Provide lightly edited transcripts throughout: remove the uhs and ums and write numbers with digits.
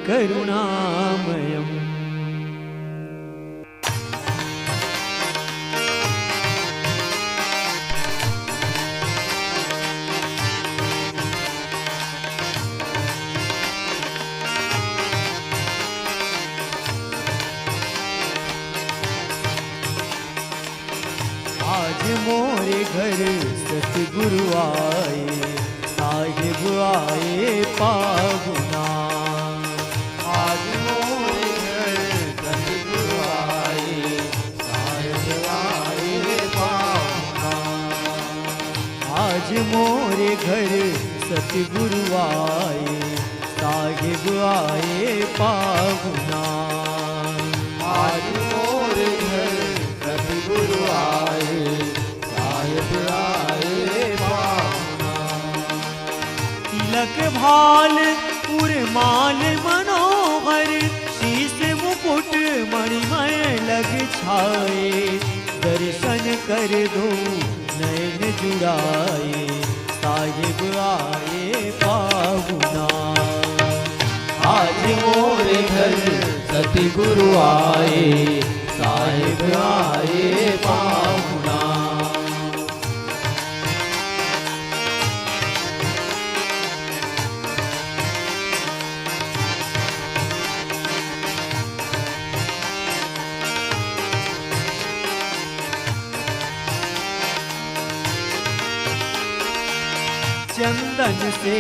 करुणामयम्। आज मोरे घर सतगुरु आए, साहिब आए पाहुना। आज मोरे घर सतगुरु आए, साहिब आए पाहुना। आज मोरे घर सतगुरु आए, साहिब आए पाहुना। आज मोरे घर सतगुरु आए, साहिब आए पाहुना। तिलक भाल पुरमाल मनोहर, शीश मुकुट मणिमय लग छाए। दर्शन कर दो नयन जुड़ाए, साहिब आए पाहुना। आज मोरे घर सतगुरु आए, साहिब आए पाहुना। चंदन से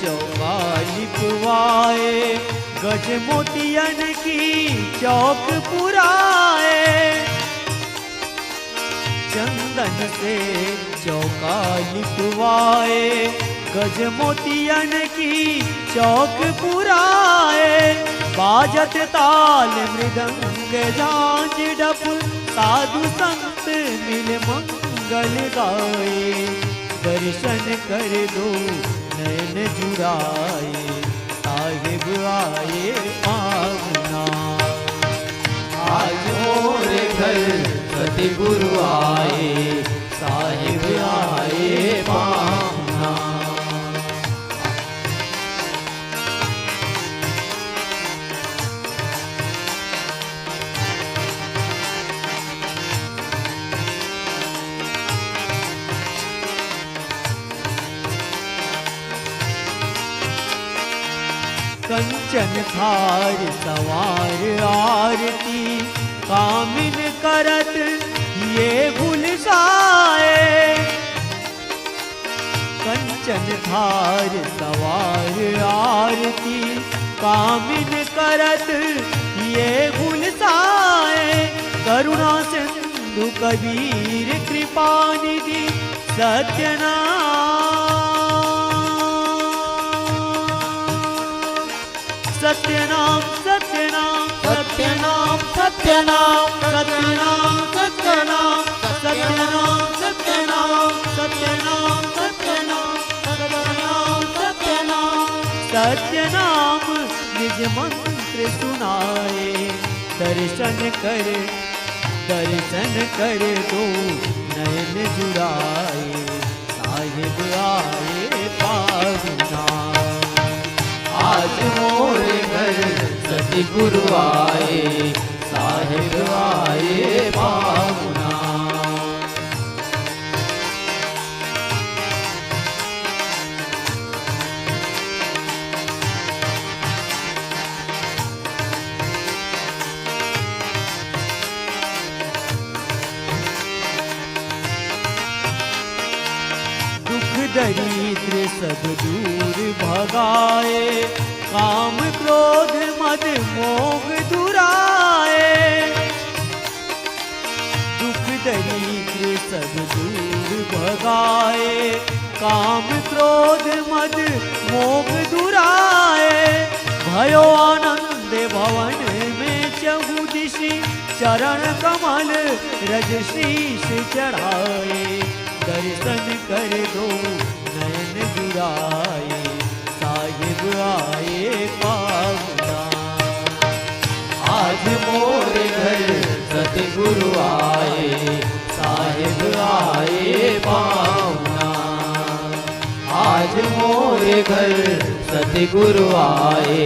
चौका लिपवाए, गज मोतियन की चौक पुराए। चंदन से चौका लिपवाए, गज मोतियन की चौक पुराए। बाजत ताल मृदंग झांझ डप, साधु संत मिल मंगल गाए। दर्शन कर दो नयन जुड़ाए, साहिब आए पाहुना। आज मोरे घर सतगुरु आए, साहिब आए पाहुना। कंचन थार सवार आरती, कामिन करत ये भूल जाए। कंचन थार सवार आरती, कामिन करत ये भूल जाए। करुणा सिंधु कबीर कृपा निधि, सत्यनाम सत्यनाम सत्यनाम सत्यनाम सत्यनाम सत्यनाम सत्यनाम सत्यनाम सत्यनाम सत्यनाम सत्यनाम सत्यनाम सत्यनाम निज मंत्र सुनाए। दर्शन कर दो नयन जुड़ाए, साहिब आए पाहुना। आज मोरे घर सतगुरु आए, साहिब आए पाहुना। दुख दरिद्र सब दूर भगाए, काम क्रोध मद मोह दुराए। दुख दरिद्र सब दूर भगाए, काम क्रोध मद मोह दुराए। भयो आनंद भवन में चहुदिशि, चरण कमल रज शीश चढ़ाए। दर्शन कर दो नयन जुड़ाए, साहिब आए पाहुना। आज मोरे घर सतगुरु आए, साहिब आए पाहुना। आज मोरे घर सतगुरु आए,